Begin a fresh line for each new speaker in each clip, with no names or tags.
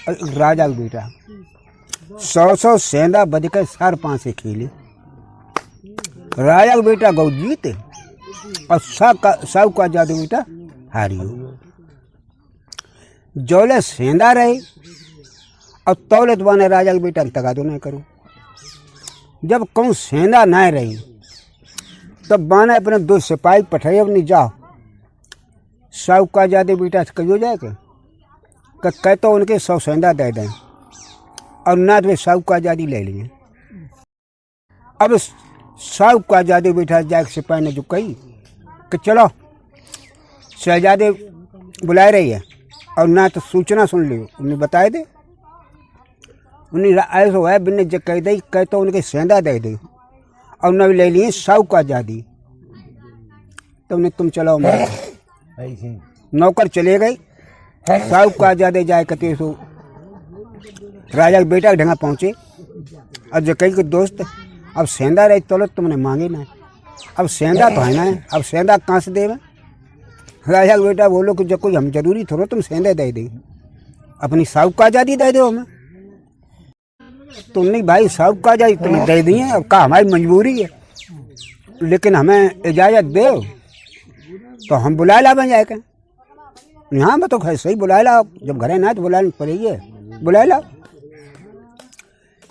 राजा का बेटा 100 सेंधा बज के 5.5 से खेले। राजा का बेटा गौ जीते और सब का जादू बेटा हारियो। जौले सेंधा रहे और तौले तो बाने राजा के बेटा तगादो नहीं करो। जब कहूँ सेंधा ना रही तब बाने अपने 2 सिपाही पठाए अपनी जाओ साहु का जादे बेटा कहो जाएगा कह तो उनके 100 सेंधा दे दें और ना तो वे साहु का आज़ादी ले लिए। अब साहु का आज़ादी बेटा जाके सिपाही ने जो कही कि चलो शहजादे बुलाए रही है और ना तो सूचना सुन लियो उन्हें बताए दे। उन्हें ऐसा है बिन्ने जब कह दी कह तो उनके सेंधा दे दे और न ले लिए साहु का आज़ादी। तो उन्हें तुम चलो नौकर चले गए। साहु का आज़ादी जाए कहते सो राजा के बेटा ढंगा पहुँचे और जो कही कि दोस्त अब सेंधा रही तो तुमने मांगे ना, अब सेंधा तो है ना, अब सेंधा कहाँ से देवे। राजा का बेटा बोलो कि जब कोई हम जरूरी थोड़ा तुम सेंधे दे दे, अपनी साहु का आज़ादी दे दो हमें। तुम नहीं भाई साहु का आज़ादी तुम्हें दे दी है, अब का हमारी मजबूरी है, लेकिन हमें इजाज़त दो तो हम बुला ला बन जाएगा। यहाँ मैं तो सही बुला लाओ, जब घरे ना तो बुलानी पड़ेगी, बुला लाओ।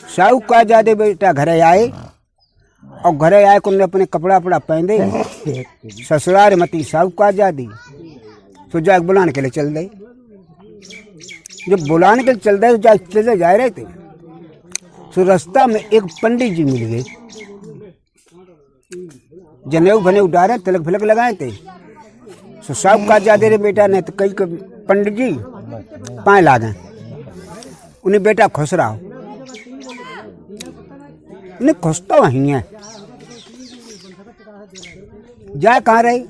साहु का आज़ादी बेटा घरे आए और घरे आए को अपने कपड़ा वपड़ा पहने ससुराल मती साहु का आज़ादी तो जाके बुलाने के लिए चल गए। जब बुलाने के लिए चल गए तो चले जा रहे थे तो रास्ता में एक पंडित जी मिल गए। जनेऊ भनेऊ डारे तिलक फिलक लगाए थे। तो साहु का आज़ादी रे बेटा ने तो कई पंडित जी पाए लागे उन्हें बेटा खुश रहा, उन्हें खुश तो वहीं है। जाए कहाँ रही,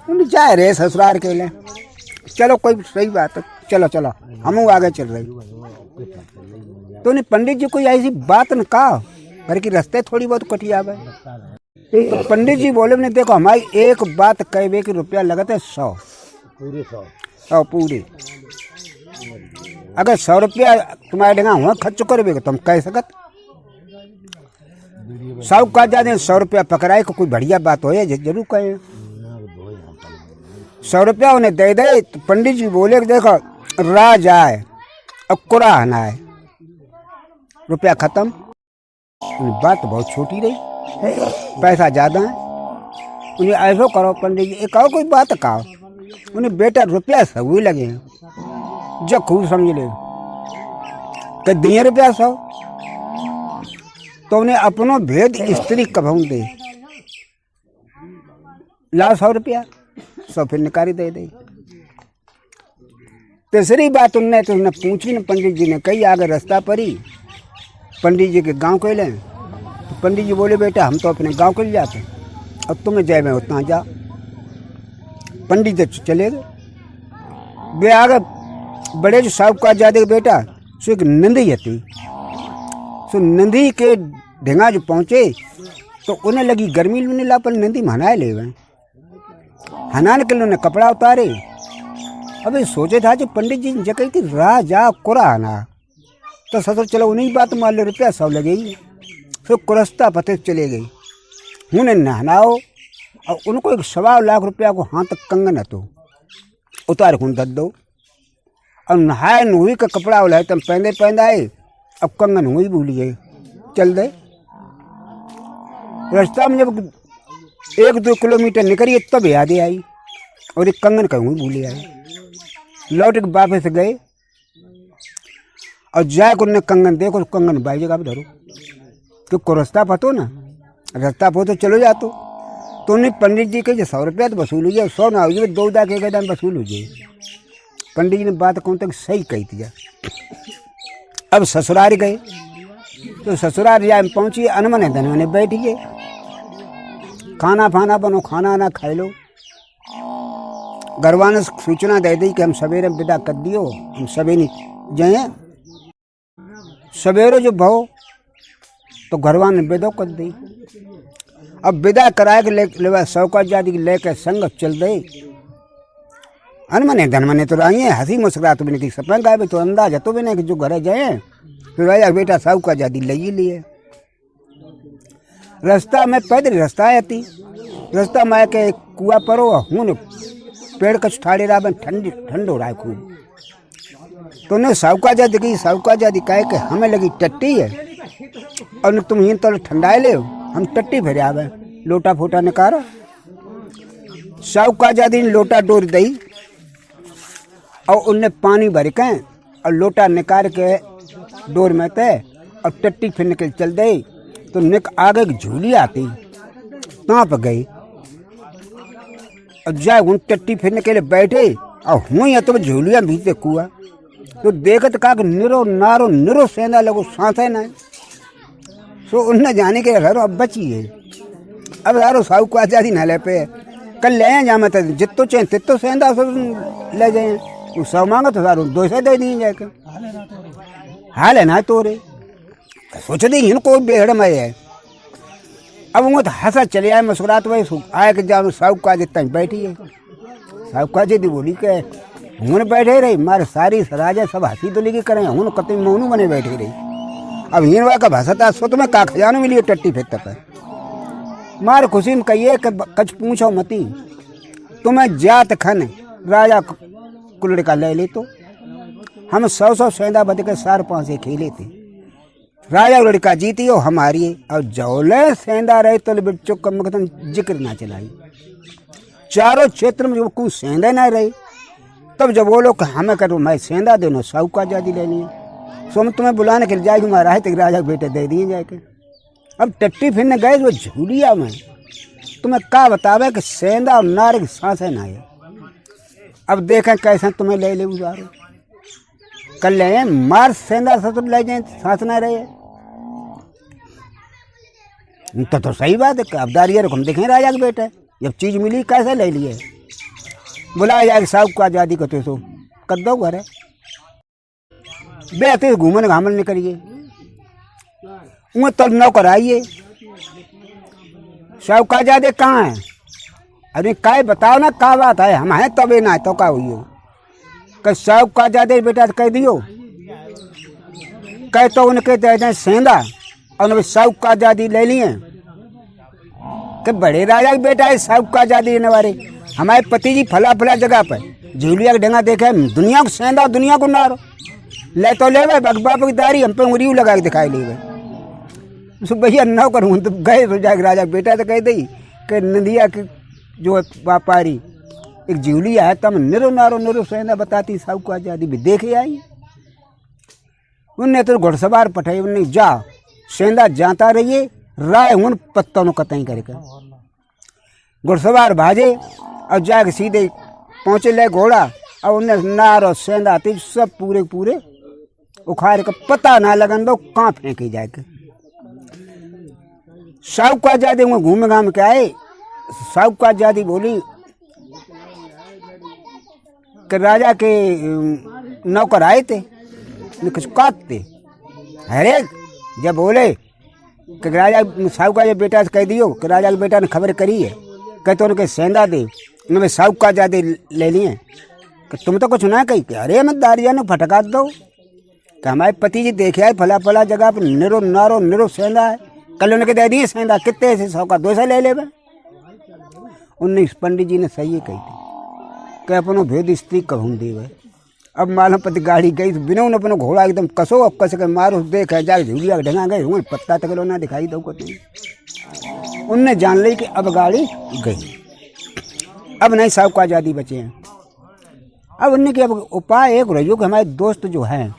उन्हें जाए रहे ससुराल के लिए। चलो कोई सही बात है, चलो चलो हम आगे चल रही। तो उन्हें पंडित जी कोई ऐसी बात न कहा घर की रास्ते थोड़ी बहुत कटिया है। तो पंडित जी बोले ने देखो हमारी एक बात कहे कि रुपया लगते 100 पूरे। अगर 100 रुपया तुम्हारे ढंगा हुआ खर्च करोगे तो हम कह सकत। साहु का आज़ादी 100 रुपया पकड़ाए को कोई बढ़िया बात हो जरूर कहे। 100 रुपया उन्हें दे दे तो पंडित जी बोले देखो राज आए और कुरान आए, रुपया खत्म। बात बहुत छोटी रही, पैसा ज़्यादा है। उन्हें ऐसा करो पंडित जी एक कोई बात कहो, उन्हें बेटा रुपया सही लगे जो खूब समझ ले कि दिए रुपया 100 तो उन्हें अपनो भेद स्त्री कभू दे ला 100 रुपया 100 फिर निकारी दे दे। तीसरी बात उनने तो उन्हें पूछी न पंडित जी ने कही आगे रास्ता पर ही पंडित जी के गांव को ले। तो पंडित जी बोले बेटा हम तो अपने गांव को ले जाते और तुम्हें जय में उतना जा। पंडित जी चले गए। वे आगे बड़े जो साहु का आज़ादी बेटा सो एक नंदी थी। सो नंदी के ढेंगा जो पहुँचे तो उन्हें लगी गर्मी लूने ला पर नंदी मनाए ले गए। हनाने के लिए उन्हें कपड़ा उतारे। अबे सोचे था जो पंडित जी ने कही थी राजा कुराना तो ससुर चलो उन्हीं बात मान लो रुपया 100 लगेगी। फिर कुरस्ता पते चले गई। उन्हें नहनाओ और उनको एक 1.25 लाख रुपया को हाथ तक कंगन है तो उतार खून दे दो और नहाए नुही का कपड़ा उलाए तम पहने आए। अब कंगन हुई भूल गए चल गए। रास्ता में जब 1-2 किलोमीटर निकलिए तब याद आई और एक कंगन कहूँ भूले आए। लौट के वापस गए और जाकर उन्हें कंगन देखो कंगन बाई जगह पर धरो क्योंकि रास्ता पतो ना रास्ता पो तो चलो जा। तो उन्हें पंडित जी के 100 रुपया तो वसूल हो जाए 100 ना हो जाए 2 दाग के दाम वसूल हो जाए। पंडित जी ने बात कौन तक सही कही थी। अब ससुराल गए तो ससुराल जाए पहुँची अनमने धनमने बैठ गए। खाना फाना बनो खाना ना खाए लो। घरवा ने सूचना दे दी कि हम सवेरे विदा कर दियो हम सवेरे जाए। सवेरे जो भाव तो घरवा ने विदा कर दी। अब विदा कराए के ले 100 का आज़ादी लेकर संग चल गए अनमने धनमने तो रही है, हंसी मुस्कुरात भी नहीं, सपना गाय तो अंदाजा तो भी नहीं कि जो घर जाए तो राजा बेटा साहू का आजादी ले ही लिए। रास्ता में पैदल रास्ता आती, रास्ता में के कुआ पर हूँ पेड़ कछ ठाड़े रहा बन ठंड हो रहा है खूब। तो ने साहू का आजादी की, साहू का आजादी कहे के हमें लगी टट्टी है और तुम ही तो ठंडाए ले, हम टट्टी फिर आवे लोटा फोटा निकारा। साहू का आजादी ने लोटा डोर दी और उनने पानी भर के और लोटा निकाल के डोर में थे और टट्टी फिर निकल चल दे। तो निक आगे की झूली आती तहाँ पर गई और जाए उन टट्टी फिरने के लिए बैठे और हूँ या तो झूलिया भीते कुआ। तो देखत का निरो नारो निरो सेंधा लगो सांस है ना। सो उनने जाने के घर अब बची है, अब यारो साहू को आजादी ना ले पे कल ले जा मत जितो चाहे तितो सेंधा सो ले जाए। तू सौ मांगा तो सारो 200 दे दिए जाके हाल है ना तोरे सोच दी इनको बेहड़ में है। अब वो तो हंसा चले आए मुस्कुरात वही आए कि जाओ साहू का जितना बैठी है। साहू का जी बोली के हूँ बैठे रही मारे सारी राजा सब हंसी तो लेके करें हूँ कतई मोनू बने बैठे रही। अब हिनवा का भाषा सो तुम्हें का खजानो मिली टट्टी फिर तक मार खुशी में कहिए कि कछ पूछो मती तुम्हें जात खन राजा कुल्लड़ का ले ले तो हम 100 सेंधा बद के 4-5 खेले थे। राजा लड़का जीती हो हमारी और जौले सेंधा रहे तो बिच्चो कम खत्म जिक्र ना चलाई। चारों क्षेत्र में जो कुछ सेंधा ना रहे तब जब बोलो कि हमें करो मैं सेंधा देनो साहू का आजादी लेनी है। सो हम तुम्हें बुलाने के लिए जाएगी मारा है तो राजा बेटे दे दिए जाके। अब टट्टी फिरने गए वो झूलिया में तुम्हें क्या बतावे कि सेंधा और नारे की सांसें ना है। अब देखें कैसे तुम्हें ले ले उजारो कल ले मार सेंधा ससुर ले जाए सांस ना रहे। तो सही बात है कि अबदारी हम देखें राजा के बेटे जब चीज मिली कैसे ले लिए। बुलाया जाए साहू को आजादी को तो कर दो घर बेहतर घूमन घामन नहीं करिए वो तब नौकर आइए। साहू का आजादी कहाँ है? अरे काय बताओ ना क्या बात है हम हैं तबे ना तो क्या हुई कि साहू का आजादी बेटा कह दियो कह तो उनके दे दें सेंधा और साहू का आजादी ले लिए कि बड़े राजा के बेटा है साहू का आजादी लेने वाले। हमारे पति जी फला फला जगह पर झूलिया का डंगा देखे दुनिया को सेंधा दुनिया को नारो ले तो ले बाप की दारी हम पे उंगली लगा के दिखाई ले गए भैया नौ करूँ तो गए तो जाके राजा बेटा तो कह दी कि नदिया की जो व्यापारी एक झूलिया है तब निरो नारो निरो सेंधा बताती साहू को आजादी भी देखे आई। उनने तो घुड़सवार पठाई उन्हें जा सेंधा जाता रहिए राय उन पत्तों ने कतई करके घुड़सवार भाजे और जाके सीधे पहुँचे ले घोड़ा और उन्हें नार और सेंधा थी सब पूरे पूरे उखाड़ के पता ना लगन दो कहाँ फेंकी जाके। साहू को आजादी में घूम घाम के आए। साहू को आजादी बोली कि राजा के नौकर आए थे कुछ काटते अरे जब बोले कि राजा साहू का बेटा से कह दियो कि राजा के बेटा ने खबर करी है कहते उनके सेंधा दे उन्होंने साहू का आजादी ले लिए कि तुम तो कुछ ना कही अरे मत दारिया ने फटका दो कि हमारे पति जी देखे आए फला फला जगह पर निरो नारो निरो सेंधा है कल उनके दे दिए सेंधा कितने से 100 का 200 ले ले। उन्नीस पंडित जी ने सही कही थी कि अपनो भेद स्त्री कहूँ दे। अब मालूम पति गाड़ी गई तो बिना अपनो घोड़ा एकदम कसो अब कस के मारो देख जाके झूलिया ढंगा गए हूँ पत्ता तक ना दिखाई दो को उनने जान ली कि अब गाड़ी गई अब नहीं साहू को आजादी बचे हैं। अब उनने के अब उपाय एक रहियो कि हमारे दोस्त जो हैं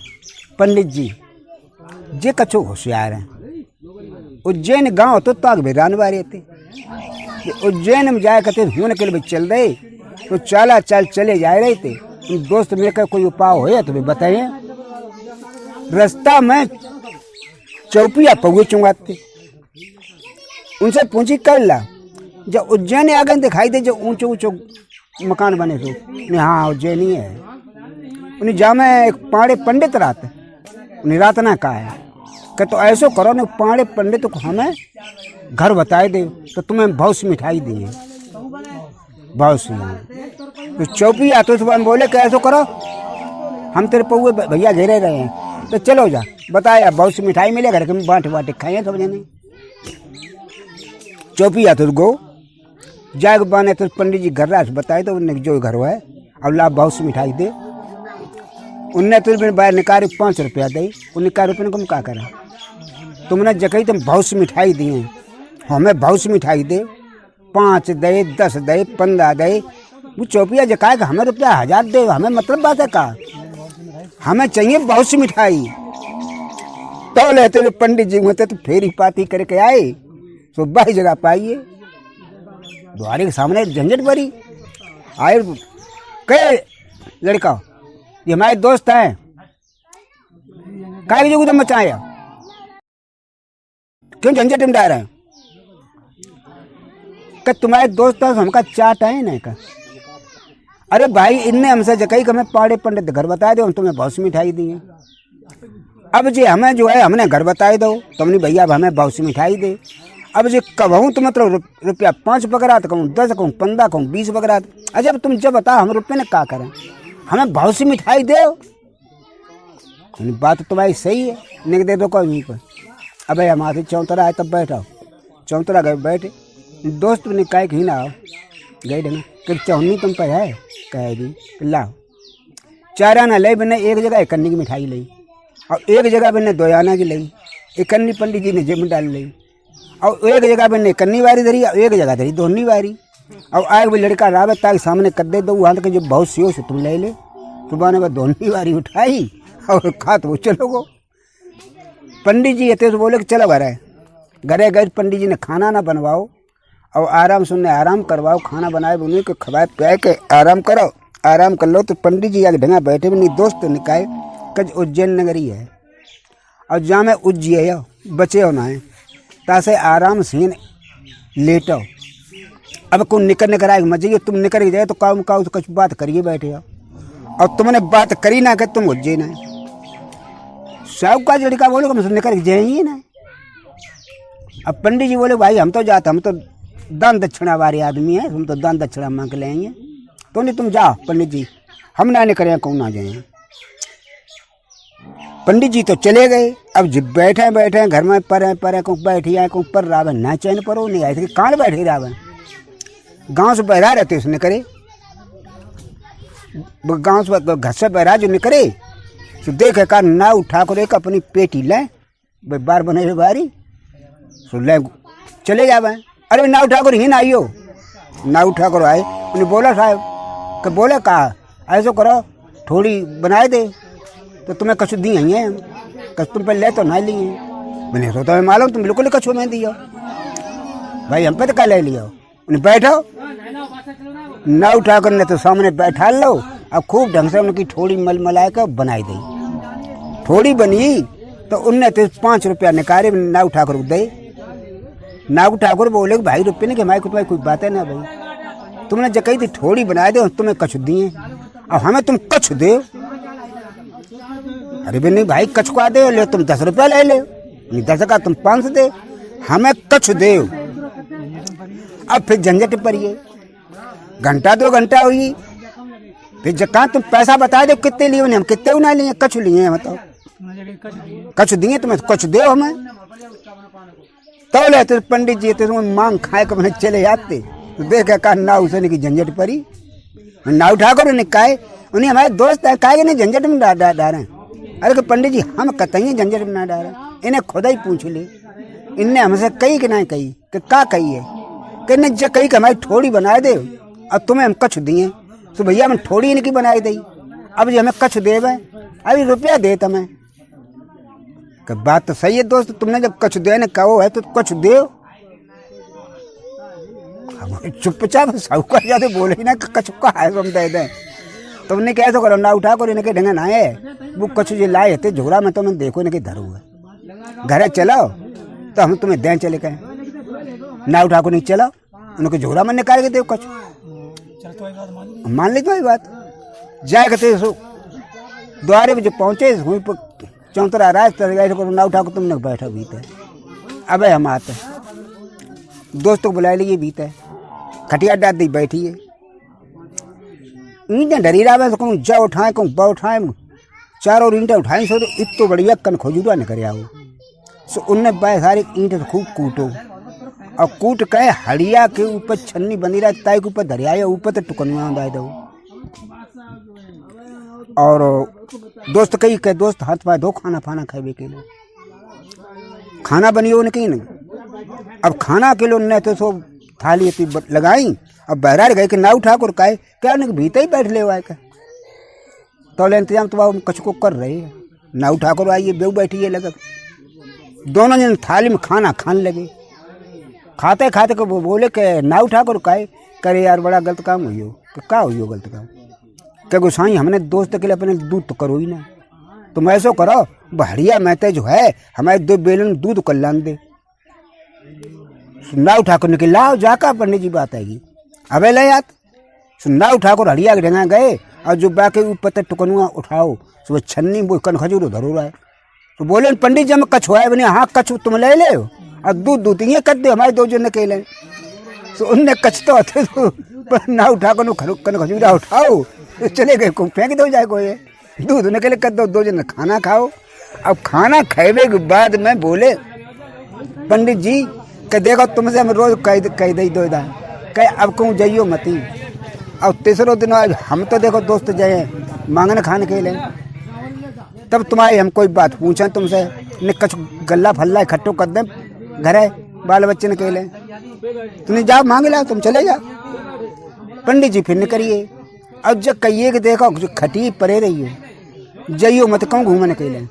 पंडित जी जे कछो होशियार हैं उज्जैन गांव तो ताक भी रानवारे थे उज्जैन में जाए करते होने के लिए चल रहे तो चाला चाल चले जा रहे थे। उन दोस्त मिलकर कोई उपाय हो तो भी बताइए। रास्ता में चौपिया पहुए चुंगाते उनसे पूछी कर ला जब उज्जैन आगे दिखाई दे जो ऊंचे ऊंचे मकान बने थे हाँ उज्जैनी है। उन्हें जामे एक पाड़े पंडित रात उन्हें रात ना कहा है कि तो ऐसो करो न पाड़े पंडित को हमें घर बताए दे तो तुम्हें बहुत सी मिठाई दी है बहुत सी। तो चौपी आते तो हम बोले कैसे करो, हम तेरे पौए भैया घेरे रहे हैं, तो चलो जा बताया बहुत सी मिठाई मिले घर के बांट बांटे खाए सब जने। चौपी आते तो गो जाग बाने तो पंडित जी घर रहा बताए तो उनने जो घर है और लाभ बहुत सी मिठाई दे। उनने तो फिर बाहर निकाल 5 रुपया दे, उन निकाल रुपये को हम क्या करें, तुमने जगह तुम बहुत सी मिठाई दी हैं, हमें बहुत सी मिठाई दे, 5 दे 10 दे 15 दे। वो चौपिया जकाए कि हमें रुपया 1000 दे, हमें मतलब बात है का, हमें चाहिए बहुत सी मिठाई। तो लेते तो पंडित जी होते तो फेरी पाती करके आए, तो 22 जगह पाइए द्वारे के सामने झंझट भरी आए। कहे लड़का ये हमारे दोस्त हैं, काय जो मचाया क्यों झंझट में डाल रहे हैं, कि तुम्हारे दोस्त हैं हमका चाट है ना का। अरे भाई इनने हमसे जकई कि हमें पाड़े पंडित घर बताए दो, हम तुम्हें बहुत सी मिठाई दी है। अब जी हमें जो है हमने घर बताए दो, तुमने भैया हमें बहुत सी मिठाई दे। अब जी कहूँ तो मतलब रुपया 5 बकरात कहूँ 10 कहूँ 15 कहूँ 20 बकरात। अच्छा तुम जब बताओ हम रुपये ने क्या करें, हमें बहुत सी मिठाई दे। बात तुम्हारी सही है, नहीं दे दो कहीं पर। अब हम आते चौतरा आए तब बैठा, चौतरा गए बैठे, दोस्त ने कहे कि ना आओ गए देना कि चौनी तुम पर है, कहे जी लाओ। 4 आना ले मैंने एक जगह 1 अन्नी की मिठाई ली और एक जगह मैंने 2 आना की ली, 1 अन्नी पंडित जी ने जेब में डाल ली और एक जगह मैंने 1 अन्नी वारी धरी और एक जगह धरी 2 अन्नी वारी। और आए वो लड़का रावत ताकि सामने कर दे दो वहाँ तक जो बहुत सी हो से तुम ले ले। सुबह ने 2 अन्नी वारी उठाई और खा तो वो चलो गो। पंडित जी ये तो बोले कि चलो घरे घरे गए, पंडित जी ने खाना ना बनवाओ और आराम सुनने आराम करवाओ, खाना बनाए उन्हीं को खवाए पियाए के आराम करो, आराम कर लो। तो पंडित जी आगे ढंगा बैठे भी नहीं, दोस्त निकाय कज उज्जैन नगरी है और जहाँ में उज्जैन बचे होना है तासे आराम से लेटो। अब कौन निकल निकल आए मजे, तुम निकल के जाए तो काम का कुछ बात करिए बैठे हो और तुमने बात करी ना कि तुम उज्जैन है। सब का लड़का बोले हम निकल के जाएंगे ना। अब पंडित जी बोले भाई हम तो जाते, हम तो दान दक्षिणा वाले आदमी है, हम तो दान दक्षिणा मांग लेंगे। तो नहीं तुम जाओ पंडित जी, हम ना निकले कौन ना जाए। पंडित जी तो चले गए। अब जब बैठे बैठे घर में पर को बैठी आए को पर रावे ना चैन परो नहीं आए थे, कहाँ बैठे रावे गांव से बहरा रहते उसने करे, गांव से घर से बहरा जो निकले तो देखे का ना उठा कर एक अपनी पेटी ले बार बने बारी सो ले चले जावे। अरे ना उठा कर ही ना आइयो, ना उठा कर आए। उन्हें बोला साहब कि बोले कहा ऐसा करो थोड़ी बनाए दे तो तुम्हें कछु दी है, कछ तुम पे ले तो ना लिए मैंने तो तुम्हें मालूम तुम बिल्कुल कछु में दियो भाई, हम पे तो क्या ले लियो। उन्हें बैठो ना उठा कर ने तो सामने बैठा लो और खूब ढंग से उनकी थोड़ी मलमला कर बनाई दी। थोड़ी बनी तो उनने तो 5 रुपया निकाले ना उठा कर दे। ना उठा कर बोले भाई रुपये नहीं कि हमारे को कोई बात है ना भाई, तुमने जब कही थी थोड़ी बनाए दे तुम्हें कछु दिए और हमें तुम कछु दे। अरे भी नहीं भाई कछु का दे ले, तुम 10 रुपया ले ले, 10 का तुम 5 दे, हमें कछु दे। अब फिर झंझट पड़िए, घंटा 2 घंटा हुई, फिर जब कहा तुम पैसा बता दो कितने लिए, हम कितने ना लिए, कछु लिए हैं बताओ, कछु दिए तुम्हें कछु दे हमें। तो लेते पंडित जी तो मांग खाए के मैंने चले जाते तो देखे कहा ना उसे की झंझट पड़ी, ना उठा कर उन्हें कहे उन्हें हमारे दोस्त है कहे नहीं झंझट में डालें। अरे कि पंडित जी हम कतई झंझट में ना डालें, इन्हें खुदा ही पूछ ले, इनने हमसे कही कि ना कही कि क्या कही है कि इन्हें जो कही कि हमारी थोड़ी बनाए दे और तुम्हें हम कछु दिए तो भैया हम थोड़ी इनकी बनाई दी। अब जो हमें कछु दे अभी रुपया दे तुम्हें, बात तो सही है दोस्त, तुमने जब कछु देने कहो है तो कछु दे। चुपचाप सबका ज्यादा बोले ही ना कछु का है तुम दे दें, तुमने क्या तो करो ना उठा कर इनके ढंगा ना है वो कछु जो लाए थे झोरा में, तुम्हें देखो इनके धरू है घरे चलाओ तो हम तुम्हें दें चले गए, ना उठा कर नहीं चलाओ उनके झोरा में निकाल के दे कछु मान ली तो बात जाए कहते द्वारे पे जो पहुंचे चौतरा राज ना उठा कर तुमने बैठा बीते। अब हम आते दोस्तों को बुला लिए बीते, खटिया डाल दी बैठी है। ईंटें डरी रहा है, कहूँ जा उठाए, कहूँ ब उठाए, चारों ईंटें उठाई सो इतो बढ़िया कन खोजूरा न करे आओ। सो उनने बाय सारी ईंटें खूब कूटो और कूट के हड़िया के ऊपर छन्नी बनी रहा ताई के ऊपर धरिया ऊपर तो टुकनुआ दाए दो। और दोस्त कही के दोस्त हाथ पाए दो खाना फाना खाए के लिए खाना बनी हो कहीं न। अब खाना के लोग ने तो सो थाली लगाई। अब बहरार गए कि नाऊ ठाकुर काहे क्या उन्हें भीतर ही बैठ ले हुआ है तो इंतजाम तो हम कछ को कर रहे हैं। नाऊ ठाकुर आइए बेऊ बैठी है लगा दोनों जन थाली में खाना खाने लगे। खाते खाते को वो बोले कि नाऊ ठाकुर काहे करे यार बड़ा गलत काम हुई हो। क्या हुई हो गलत काम? क्या गोसाई हमने दोस्त के लिए अपने दूध तो करो ही ना, तुम ऐसा करो बढ़िया महते जो है हमारे 2 बेलन दूध कर लान दे। नाऊ ठाकुर ने कि लाओ जाकर पंडित जी बात आएगी। अबे ले याद नाऊ ठाकुर हड़िया के ढंगा गए और जो बाकी ऊपर तक टुकनुआ उठाओ सुबह छन्नी वो कन खजूर धरो रहा है। तो बोले पंडित जी में कछुआ बने हाँ कछु तुम ले ले और दूध दूध ये कर दे हमारे 2 जन के ले। तो उनने कछ तो आते तो नाऊ ठाकुर ने कन खजूरा उठाओ चले गए को फेंक दो जाए कोई दूध निकले कर दो 2 जन खाना खाओ। अब खाना खाए के बाद में बोले पंडित जी के देखो तुमसे हम रोज कह दे दो कह अब कहूँ जाइयो मती। अब तीसरो दिन हम तो देखो दोस्त जाए मांगने खाने के लिए तब तुम्हारी हम कोई बात पूछें तुमसे न कछ गल्ला फल्ला इकट्ठो कर दें घर है बाल बच्चे के लिए तुम्हें जाओ मांग ला तुम चले जाओ। पंडित जी फिर न करिए। अब जब कहिए कि देखो खटी परे रही हो जाइयो मत कहूँ घूमने के लिए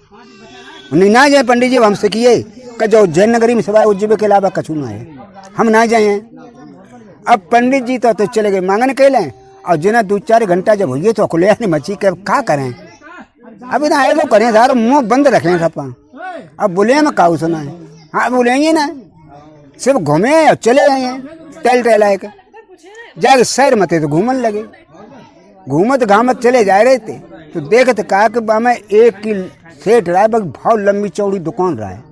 नहीं ना जाए। पंडित जी हम सीखिए कि जो जैन नगरी में सिवाय उज्जैन के अलावा कछू ना है हम ना जाए। अब पंडित जी तो चले गए मांगने के लिए और जिन्हें 2-4 घंटा जब हुई तो खुले नहीं मची के अब क्या करें। अब इतना ऐसा करें सारा मुंह बंद रखें सपा। अब बोले हम काऊ सुना है हाँ बोलेंगे ना सिर्फ घूमे और चले गए टहल टहलाए के जाके शहर मते तो घूमन लगे। घूमत घामत चले जा रहे थे तो देखते कहा कि मैं एक की सेठ रहा है बहुत लंबी चौड़ी दुकान रहा है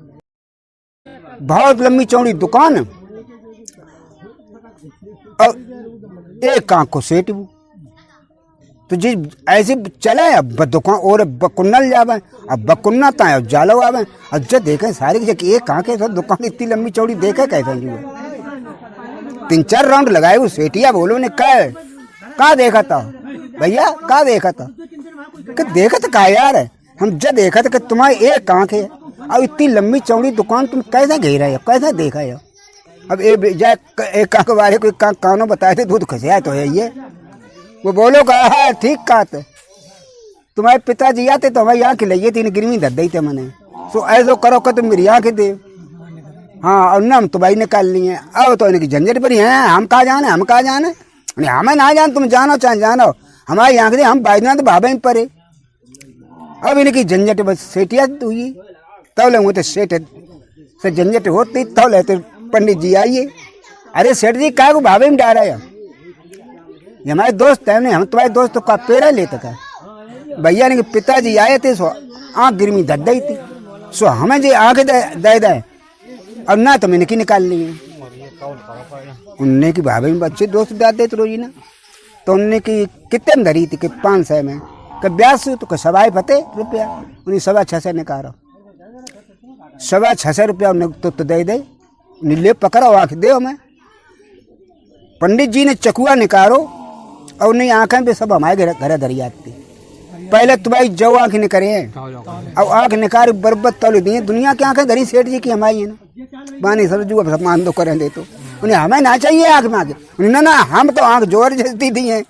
बहुत लंबी चौड़ी दुकान और एक आंख को सेठ तो जी ऐसे चले अब दुकान और बकुन्नल जावे अब बकुन्ना ता जालो आवे अब जब देखे सारी जगह एक आंख है दुकान इतनी लंबी चौड़ी देखे कैसे जो 3-4 राउंड लगाए वो सेठिया बोलो ने कहा देखा था भैया कहा देखा था कि देखा था कहा यार हम जब देखा था कि तुम्हारी एक आंख है और इतनी लंबी चौड़ी दुकान तुम कैसे घेरा है कैसे देखा है। अब एक आंख वाले को कानों बताए थे दूध खसिया तो है ये वो बोलो कहा ठीक कहा था तुम्हारे पिताजी आते तो हमारी आँखें लगी थी गिरवी धर दी थे मैंने सो ऐसा करो कि तुम मेरी आँखें दे हाँ और ना हम तुम्हारी निकाल ली है। अब तो इनकी झंझट पर ही है हम कहाँ जाने हमें ना जान तुम जानो चाहे जानो हमारी आँख दे हम बैजनाथ भावे परे। अब इनकी झंझट बस सेठिया हुई तब ले तो सेठ से झंझट होती तब ले तो पंडित जी आइए अरे सेठ जी क्या को भावे में डाला है ये हमारे दोस्त है हम तुम्हारे दोस्त का पेड़ा लेते का भैया ने पिताजी आए थे सो आँख गिरमी धर दी थी सो हमें जी आँख दे दे अब ना तो मैंने की निकाल ली है उनने की भाभी में बच्चे दोस्त दाते तो रोजी ना तो उनने की कितने में धरी थी कि 500 में कि 82 तो सवाई फते रुपया उन्हें 650 निकालो 650 रुपया उन्हें तो दे दे उन्हें ले पकड़ो आँख दे हमें। पंडित जी ने चकुआ निकालो और उन्हें आँखें पे सब हमारे घर धरी आती पहले तुम्हारी जो आँख निकले हैं अब आँख निकाल बरबत तौल दी दुनिया की आँखें धरी सेठ जी की हमारी है ना बानी सरजू अब मान दो करें दे तो उन्हें हमें ना चाहिए आँख में आगे ना हम तो आँख जोर जैसी दी है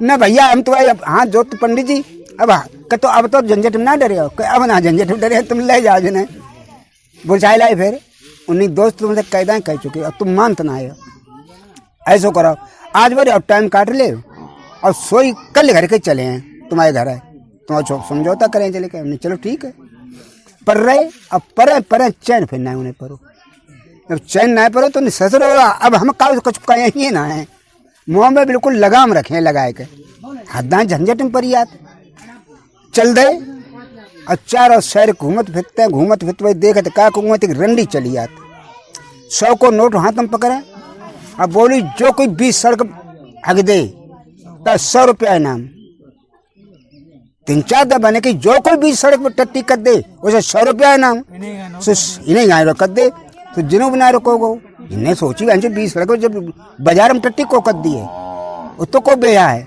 न भैया हम तुम्हारे हाथ जो पंडित जी अब तो झंझट में ना डरे हो अब ना झंझट में डरे तुम ले जाओ जिन्हें बुझाई लाई फिर उन्हीं दोस्त तुमसे कैदा कह चुके अब तुम मानते ना आए ऐसा करो आज बार अब टाइम काट ले और सोई कल घर के चले हैं तुम्हारे घर है तुम समझौता करें चले के चलो ठीक है पर रहे अब पर चैन फिर ना उन्हें परो जब चैन ना परो तो ससुर अब हम कुछ कहें ना है मुँह में बिल्कुल लगाम रखें लगाए के हद्दा झंझट में पड़ी आते चल दे और चारों शहर घूमत फिरते देखते का घूमत एक रंडी चली आती 100 को नोट हाथ में पकड़े अब बोली जो कोई 20 सड़क हग दे 100 रुपया इनाम। 3-4 दिन बने कि जो कोई बीच सड़क पर टट्टी कर दे उसे 100 रुपया इनाम। इन्हें गाय कर दे तो जिन्हों बना रोको इन्हें सोची बीच सड़क पर जब बाजार में टट्टी को कर दिए वो तो को बेया है।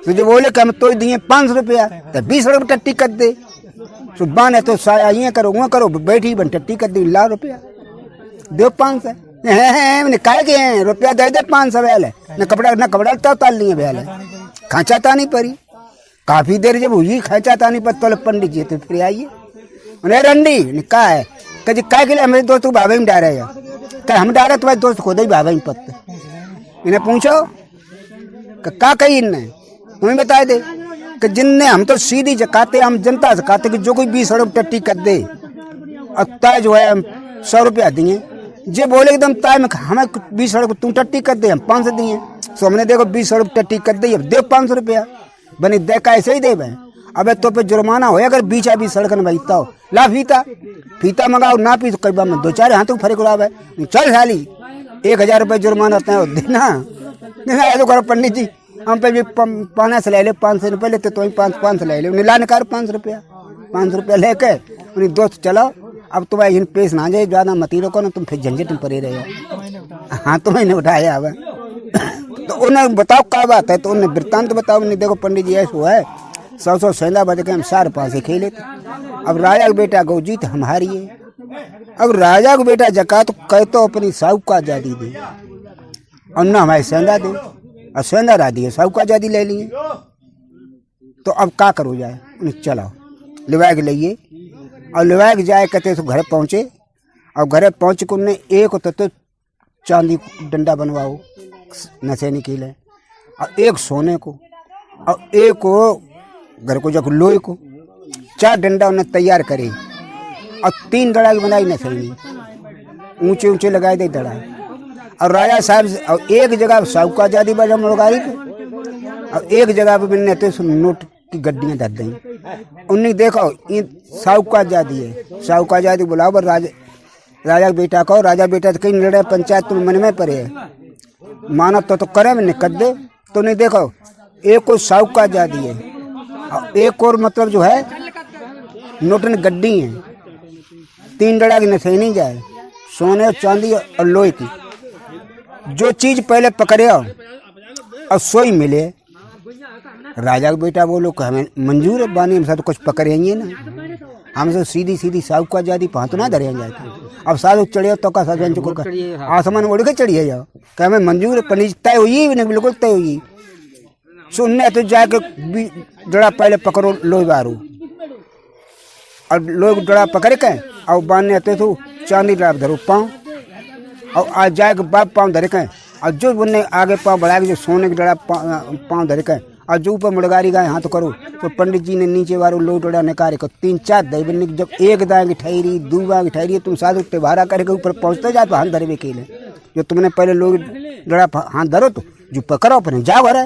तो जो बोले कि हम तो दिए 500 रुपया तो 20 सड़क पर टट्टी कर दे। तो बाने तो साया ये करो वो करो बैठी बन टट्टी कर दी ला रुपया दो 500 निकाल के रुपया दे 500 बैल है न कपड़ा तो ताल नहीं बैल है खांचा तानी परी काफी देर जब हुई खांचा तानी पर तो पंडित जी तो फिर आइए उन्हें रंडी कहा है कि काय के लिए हमारे दोस्त को भावे में डारे क्या हम डारे तुम्हारे दोस्त खुद ही भावे में पत्ते इन्हें पूछो क्या कही इनने तुम्हें बताए दे कि जिनने हम तो सीधी जकाते हम जनता से कहते कि जो कोई 20 सड़क टट्टी कर दे और तय जो है 100 रुपया दिए जे बोले एकदम तय में हमें 20 सड़क तू टट्टी कर दे हम 500 दिए। सो हमने देखो 20 सड़क टट्टी कर दे दे 500 रुपया बनी दे का ऐसे ही दे भाई। अब तो पे जुर्माना हो अगर बीचा बीच सड़क में बैठता हो ला फीता मंगाओ ना पी तो कई बार में 2-4 हाथों फर्क उड़ा चल साली 1000 रुपये जुर्माना होता है देना तो करो पंडित जी हम पे भी 500 ले ले 500 रुपये लेते तो 500 ले ले उन्हें ला निकाल 500 रुपया लेके उन्हें दोस्त चलो अब तुम्हारे इन पेश ना जाए ज़्यादा मती रोको ना तुम फिर झंझट में पड़े रहे। हाँ तो मैंने उठाया अब तो उन्हें बताओ क्या बात है तो उन्हें वृत्तांत बताओ उन्हें देखो पंडित जी ऐसा हुआ है 100 सेंधा बज के हम 4 पासे खेले थे। अब राजा का बेटा गौ जीत हमारी है। अब राजा का बेटा जका तो कह तो अपनी साहू का आजादी दे और न हमारे सेंधा दे और सेंधा रा दिए साहू का आजादी ले लिए तो अब क्या करो जाए उन्हें चलाओ लिवाए के लिए और लिवाए के जाए कहते तो घर पहुँचे और घर पहुँच के उन्हें एक तो चांदी डंडा बनवाओ नशेनी के लिए और एक सोने को और एक को घर को जब लोहे को 4 डंडा उन्हें तैयार करे और 3 दड़ा बनाई नशेनी ऊंचे ऊंचे लगाए दे दड़ा और राजा साहब और एक जगह साहू का आजादी बाजा मुड़गारी पे और एक जगह पे मैंने तो नोट की गड्डियाँ धर दी उन्हें देखो ये साहू का आजादी है साहू का आजादी बुलाओ पर राजा का बेटा कहो राजा बेटा तो कहीं लड़े पंचायत तुम मन में पड़े है मानो तो करे मैंने कर दे तो नहीं देखो एक को साहू का आजादी है और एक और मतलब जो है नोटन गड्डी है 3 डड़ा की नशेनी जाए सोने चांदी और लोहे की जो चीज पहले पकड़े और सोई मिले राजा का बेटा बोलो कि हमें मंजूर है बानी हम सब तो कुछ पकड़ेंगे ना हम सब सीधी साहू को आजादी पहाँ तो ना धरे जाते अब साधु चढ़ियो तो का साधु चुको आसमान उड़ के चढ़िए जाओ कि हमें मंजूर है पंडित तय हुई नहीं बिल्कुल तय हुई सुनने तो जाके जड़ा पहले पकड़ो लोही बारू और लोग जड़ा पकड़ के और बांधने आते तो चांदी डरा धरो पाँव और आज जाके बाप पाँव धरे के और जो उनने आगे पाँव बढ़ा के जो सोने के डरा पाँव धरे के और जो ऊपर मुड़गारी गाय हाथ करो तो पंडित जी ने नीचे वालों लोग डोड़ा निकाले को 3-4 दही बनने जब एक दाएं की ठहरी 2 बाएं की ठहरी तुम साधु त्योहारा करके ऊपर पहुँचते जाए तो हाथ धरे हुए केले जो तुमने पहले लोग डोड़ा हाथ धरो तो जो पकड़ो अपने जाओ हरा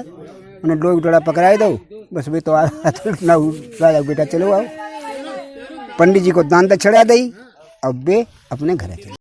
उन्हें लोग डोड़ा पकड़ाए दो बस वे तो राजा बेटा चलो आओ पंडित जी को दान दक्षिणा दी अब वे अपने घर चले।